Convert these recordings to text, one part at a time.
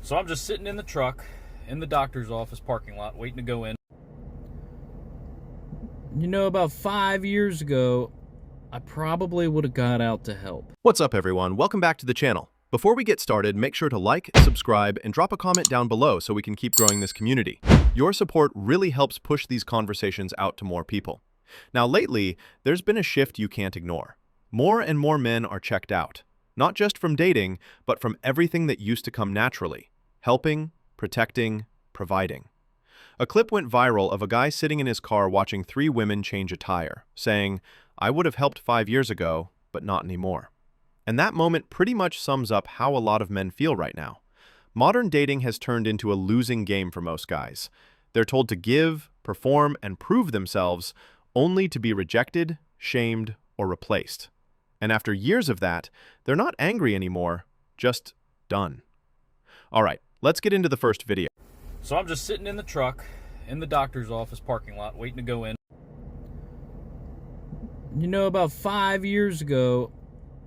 So I'm just sitting in the truck in the doctor's office parking lot waiting to go in. You know, about 5 years ago, I probably would have got out to help. What's up, everyone? Welcome back to the channel. Before we get started, make sure to like, subscribe, and drop a comment down below so we can keep growing this community. Your support really helps push these conversations out to more people. Now, lately, there's been a shift you can't ignore. More and more men are checked out, not just from dating, but from everything that used to come naturally: helping, protecting, providing. A clip went viral of a guy sitting in his car watching 3 women change a tire, saying, "I would have helped 5 years ago, but not anymore." And that moment pretty much sums up how a lot of men feel right now. Modern dating has turned into a losing game for most guys. They're told to give, perform, and prove themselves, only to be rejected, shamed, or replaced. And after years of that, they're not angry anymore, just done. All right, let's get into the first video. So I'm just sitting in the truck in the doctor's office parking lot waiting to go in. You know, about 5 years ago,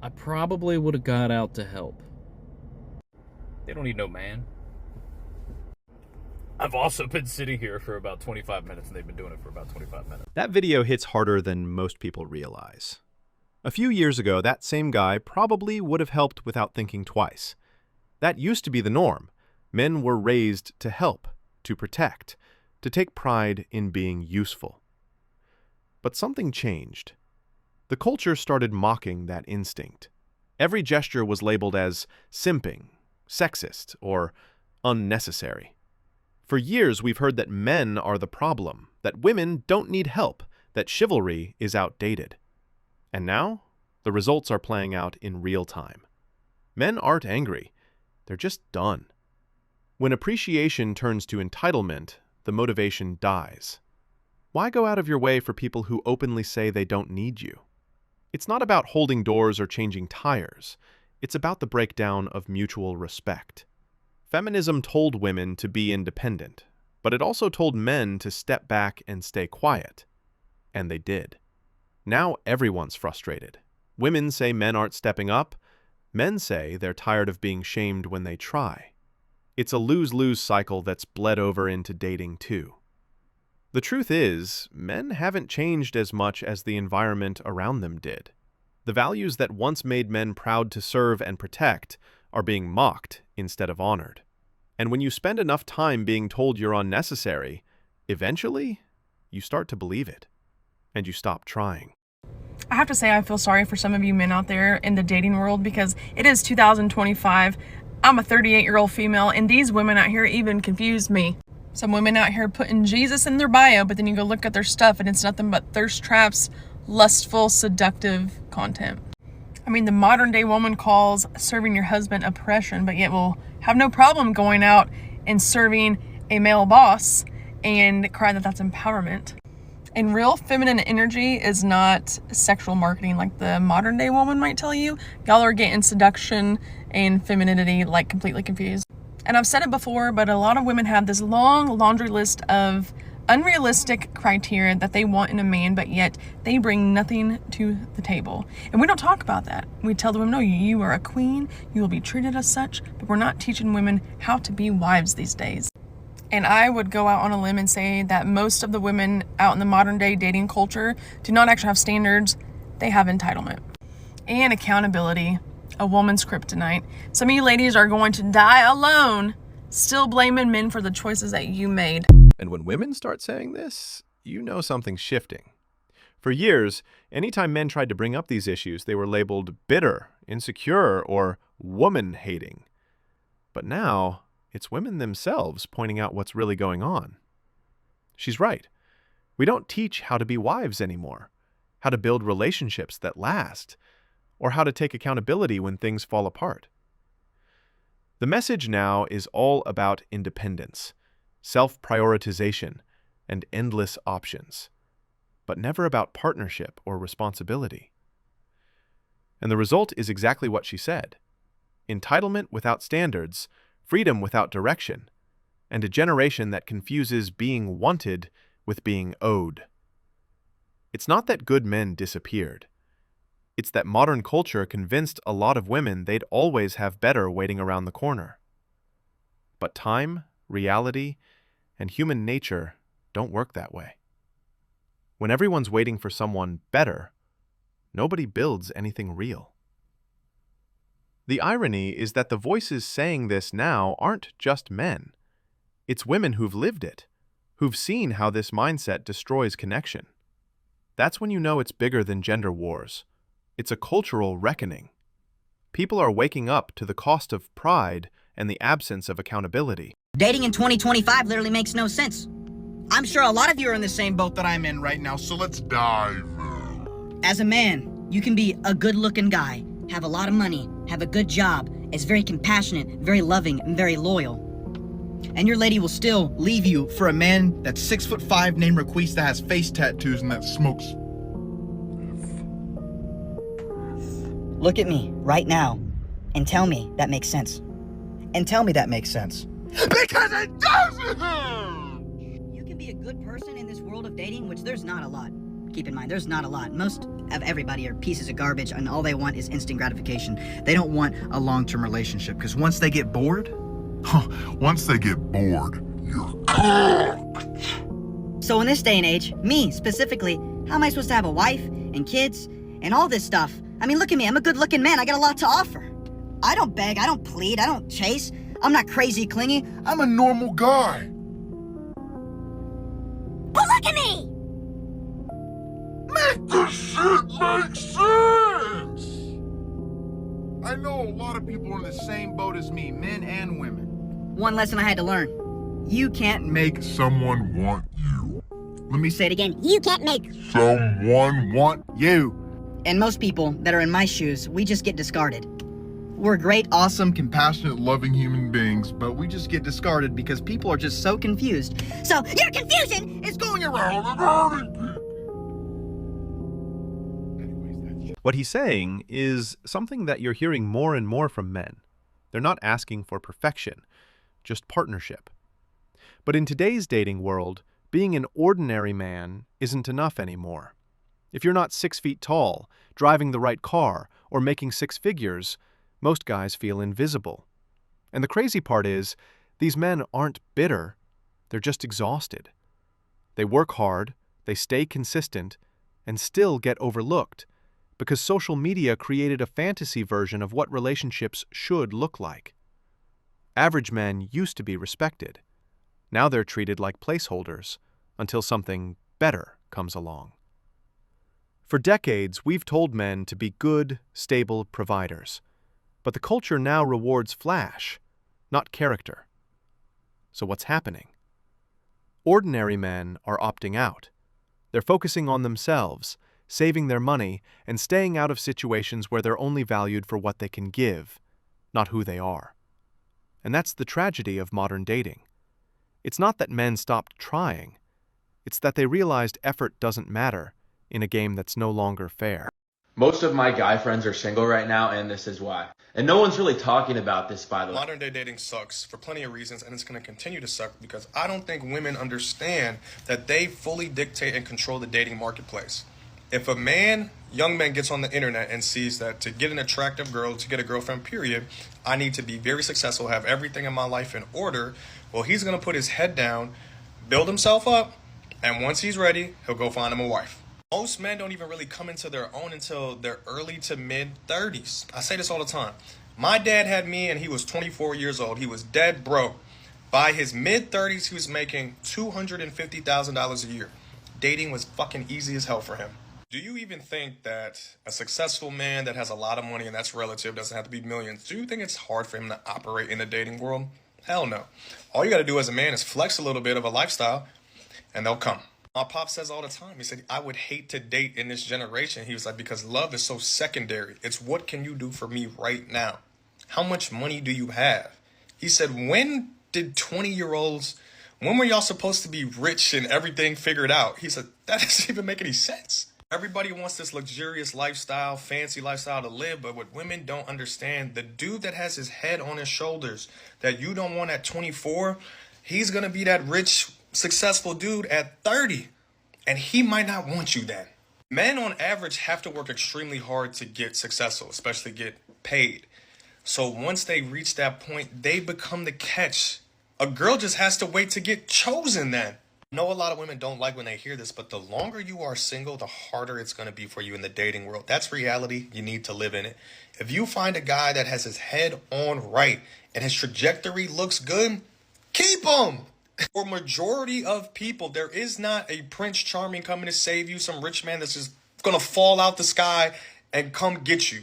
I probably would have got out to help. They don't need no man. I've also been sitting here for about 25 minutes, and they've been doing it for about 25 minutes. That video hits harder than most people realize. A few years ago, that same guy probably would have helped without thinking twice. That used to be the norm. Men were raised to help, to protect, to take pride in being useful. But something changed. The culture started mocking that instinct. Every gesture was labeled as simping, sexist, or unnecessary. For years, we've heard that men are the problem, that women don't need help, that chivalry is outdated. And now, the results are playing out in real time. Men aren't angry, they're just done. When appreciation turns to entitlement, the motivation dies. Why go out of your way for people who openly say they don't need you? It's not about holding doors or changing tires. It's about the breakdown of mutual respect. Feminism told women to be independent, but it also told men to step back and stay quiet. And they did. Now everyone's frustrated. Women say men aren't stepping up. Men say they're tired of being shamed when they try. It's a lose-lose cycle that's bled over into dating too. The truth is, men haven't changed as much as the environment around them did. The values that once made men proud to serve and protect are being mocked instead of honored. And when you spend enough time being told you're unnecessary, eventually, you start to believe it. And you stop trying. I have to say I feel sorry for some of you men out there in the dating world, because it is 2025. I'm a 38-year-old female, and these women out here even confuse me. Some women out here putting Jesus in their bio, but then you go look at their stuff and it's nothing but thirst traps, lustful, seductive content. I mean, the modern day woman calls serving your husband oppression, but yet will have no problem going out and serving a male boss and cry that that's empowerment. And real feminine energy is not sexual marketing like the modern day woman might tell you. Y'all are getting seduction and femininity like completely confused. And I've said it before, but a lot of women have this long laundry list of unrealistic criteria that they want in a man, but yet they bring nothing to the table. And we don't talk about that. We tell the women, no, you are a queen, you will be treated as such, but we're not teaching women how to be wives these days. And I would go out on a limb and say that most of the women out in the modern day dating culture do not actually have standards. They have entitlement and accountability, a woman's kryptonite. Some of you ladies are going to die alone, still blaming men for the choices that you made. And when women start saying this, you know something's shifting. For years, anytime men tried to bring up these issues, they were labeled bitter, insecure, or woman-hating. But now, it's women themselves pointing out what's really going on. She's right. We don't teach how to be wives anymore, how to build relationships that last, or how to take accountability when things fall apart. The message now is all about independence, self-prioritization, and endless options, but never about partnership or responsibility. And the result is exactly what she said: entitlement without standards, freedom without direction, and a generation that confuses being wanted with being owed. It's not that good men disappeared. It's that modern culture convinced a lot of women they'd always have better waiting around the corner. But time, reality, and human nature don't work that way. When everyone's waiting for someone better, nobody builds anything real. The irony is that the voices saying this now aren't just men. It's women who've lived it, who've seen how this mindset destroys connection. That's when you know it's bigger than gender wars. It's a cultural reckoning. People are waking up to the cost of pride and the absence of accountability. Dating in 2025 literally makes no sense. I'm sure a lot of you are in the same boat that I'm in right now, so let's dive in. As a man, you can be a good-looking guy, have a lot of money, have a good job, is very compassionate, very loving, and very loyal. And your lady will still leave you for a man that's 6'5" named Raquise that has face tattoos and that smokes. Look at me right now and tell me that makes sense. And tell me that makes sense. Because it doesn't! You can be a good person in this world of dating, which there's not a lot. Keep in mind, there's not a lot. Most of everybody are pieces of garbage, and all they want is instant gratification. They don't want a long-term relationship, because once they get bored, you're cooked. So in this day and age, me specifically, how am I supposed to have a wife and kids and all this stuff? I mean, look at me. I'm a good-looking man. I got a lot to offer. I don't beg. I don't plead. I don't chase. I'm not crazy clingy. I'm a normal guy. But look at me! Make this shit make sense! I know a lot of people are in the same boat as me, men and women. One lesson I had to learn. You can't make someone want you. Let me say it again. You can't make someone want you. And most people that are in my shoes, we just get discarded. We're great, awesome, compassionate, loving human beings, but we just get discarded because people are just so confused. So your confusion is going around and hurting people. What he's saying is something that you're hearing more and more from men. They're not asking for perfection, just partnership. But in today's dating world, being an ordinary man isn't enough anymore. If you're not 6 feet tall, driving the right car, or making 6 figures, most guys feel invisible. And the crazy part is, these men aren't bitter, they're just exhausted. They work hard, they stay consistent, and still get overlooked, because social media created a fantasy version of what relationships should look like. Average men used to be respected. Now they're treated like placeholders, until something better comes along. For decades, we've told men to be good, stable providers. But the culture now rewards flash, not character. So what's happening? Ordinary men are opting out. They're focusing on themselves, saving their money, and staying out of situations where they're only valued for what they can give, not who they are. And that's the tragedy of modern dating. It's not that men stopped trying. It's that they realized effort doesn't matter in a game that's no longer fair. Most of my guy friends are single right now, and this is why. And no one's really talking about this, by the way. Modern day dating sucks for plenty of reasons, and it's going to continue to suck because I don't think women understand that they fully dictate and control the dating marketplace. If a young man gets on the internet and sees that to get an attractive girl, to get a girlfriend, period, I need to be very successful, have everything in my life in order, well, he's going to put his head down, build himself up, and once he's ready, he'll go find him a wife. Most men don't even really come into their own until their early to mid-30s. I say this all the time. My dad had me and he was 24 years old. He was dead broke. By his mid-30s, he was making $250,000 a year. Dating was fucking easy as hell for him. Do you even think that a successful man that has a lot of money, and that's relative, doesn't have to be millions, do you think it's hard for him to operate in the dating world? Hell no. All you got to do as a man is flex a little bit of a lifestyle, and they'll come. My pop says all the time, he said, I would hate to date in this generation. He was like, because love is so secondary. It's what can you do for me right now? How much money do you have? He said, when did 20-year-olds, when were y'all supposed to be rich and everything figured out? He said, that doesn't even make any sense. Everybody wants this luxurious lifestyle, fancy lifestyle to live, but what women don't understand, the dude that has his head on his shoulders that you don't want at 24, he's going to be that rich, successful dude at 30, and he might not want you then. Men on average have to work extremely hard to get successful, especially get paid. So once they reach that point, they become the catch A girl just has to wait to get chosen then. I know a lot of women don't like when they hear this, but the longer you are single, the harder it's going to be for you in the dating world. That's reality. You need to live in it. If you find a guy that has his head on right and his trajectory looks good, keep him. For majority of people, there is not a Prince Charming coming to save you, some rich man that's just going to fall out the sky and come get you.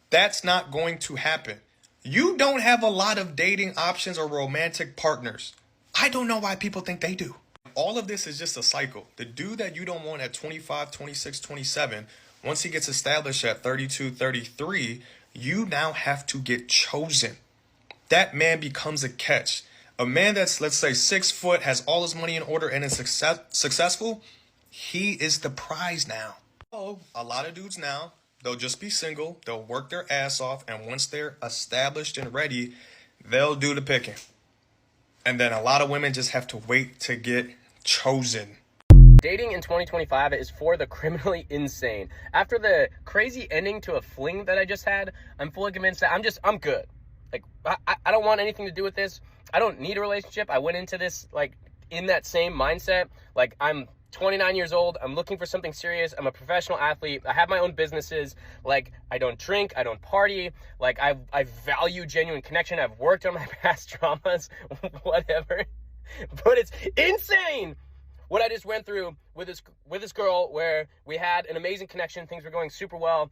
That's not going to happen. You don't have a lot of dating options or romantic partners. I don't know why people think they do. All of this is just a cycle. The dude that you don't want at 25, 26, 27, once he gets established at 32, 33, you now have to get chosen. That man becomes a catch. A man that's, let's say, 6 foot, has all his money in order, and is successful, he is the prize now. Oh, a lot of dudes now, they'll just be single, they'll work their ass off, and once they're established and ready, they'll do the picking. And then a lot of women just have to wait to get chosen. Dating in 2025 is for the criminally insane. After the crazy ending to a fling that I just had, I'm fully convinced that I'm good. Like, I don't want anything to do with this. I don't need a relationship. I went into this, like, in that same mindset. Like, I'm 29 years old. I'm looking for something serious. I'm a professional athlete. I have my own businesses. Like, I don't drink. I don't party. Like, I value genuine connection. I've worked on my past traumas, whatever. But it's insane what I just went through with this girl, where we had an amazing connection. Things were going super well.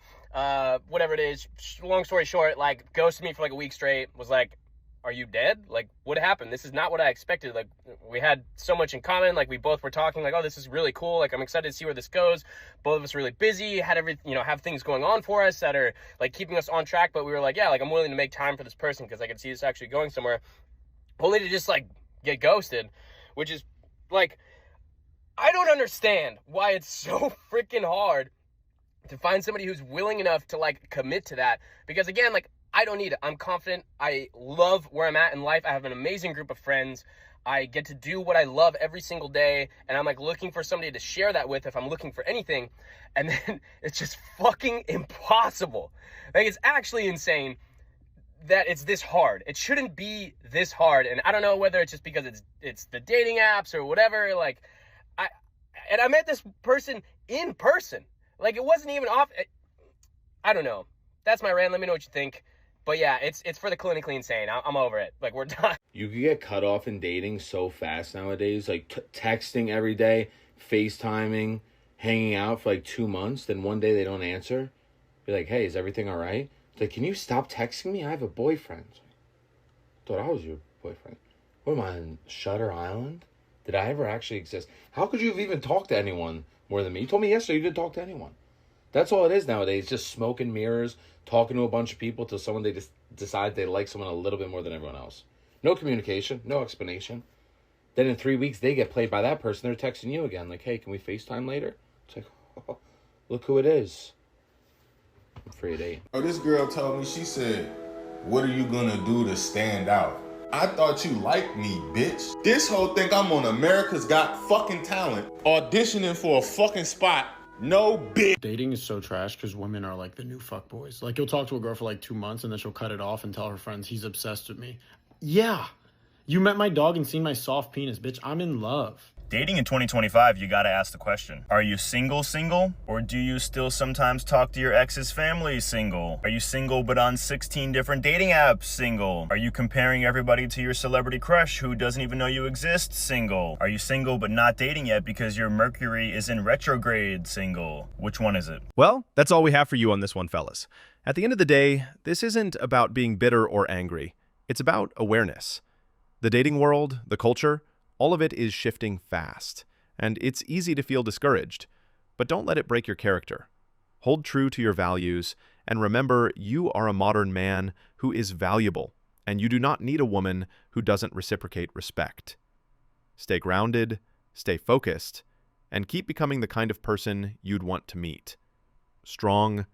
Whatever it is. Long story short, like, ghosted me for like a week straight. Was like, are you dead? Like, what happened? This is not what I expected. Like, we had so much in common. Like, we both were talking like, oh, this is really cool. Like, I'm excited to see where this goes. Both of us are really busy, have things going on for us that are like keeping us on track. But we were like, yeah, like, I'm willing to make time for this person because I can see this actually going somewhere. Only to just like get ghosted, which is like, I don't understand why it's so freaking hard to find somebody who's willing enough to like commit to that. Because again, like, I don't need it. I'm confident. I love where I'm at in life. I have an amazing group of friends. I get to do what I love every single day. And I'm like looking for somebody to share that with if I'm looking for anything. And then it's just fucking impossible. Like, it's actually insane that it's this hard. It shouldn't be this hard. And I don't know whether it's just because it's the dating apps or whatever. Like, I met this person in person. Like, it wasn't even off. I don't know. That's my rant. Let me know what you think. But yeah, it's for the clinically insane. I'm over it. Like, we're done. You could get cut off in dating so fast nowadays. Like, texting every day, FaceTiming, hanging out for like 2 months. Then one day they don't answer. Be like, hey, is everything all right? It's like, can you stop texting me? I have a boyfriend. Thought I was your boyfriend. What am I, on Shutter Island? Did I ever actually exist? How could you have even talked to anyone more than me? You told me yesterday you didn't talk to anyone. That's all it is nowadays. Just smoke and mirrors, talking to a bunch of people till someone they just decide they like someone a little bit more than everyone else. No communication, no explanation. Then in 3 weeks, they get played by that person. They're texting you again. Like, hey, can we FaceTime later? It's like, oh, look who it is. I'm free at 8. Oh, this girl told me, she said, what are you gonna do to stand out? I thought you liked me, bitch. This whole thing I'm on America's Got Fucking Talent, auditioning for a fucking spot. No bitch. Dating is so trash because women are like the new fuckboys. Like, you'll talk to a girl for like 2 months and then she'll cut it off and tell her friends he's obsessed with me. Yeah. You met my dog and seen my soft penis, bitch. I'm in love. Dating in 2025, you gotta ask the question, are you single, or do you still sometimes talk to your ex's family single? Are you single but on 16 different dating apps single? Are you comparing everybody to your celebrity crush who doesn't even know you exist single? Are you single but not dating yet because your Mercury is in retrograde single? Which one is it? Well, that's all we have for you on this one, fellas. At the end of the day, this isn't about being bitter or angry. It's about awareness. The dating world, the culture, all of it is shifting fast, and it's easy to feel discouraged. But don't let it break your character. Hold true to your values, and remember you are a modern man who is valuable, and you do not need a woman who doesn't reciprocate respect. Stay grounded, stay focused, and keep becoming the kind of person you'd want to meet. Strong,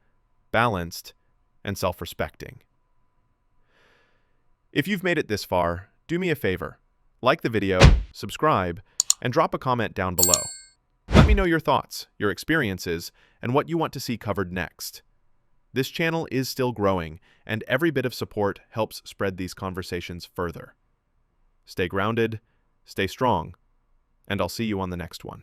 balanced, and self-respecting. If you've made it this far, do me a favor. Like the video, subscribe, and drop a comment down below. Let me know your thoughts, your experiences, and what you want to see covered next. This channel is still growing, and every bit of support helps spread these conversations further. stay grounded, stay strong, and I'll see you on the next one.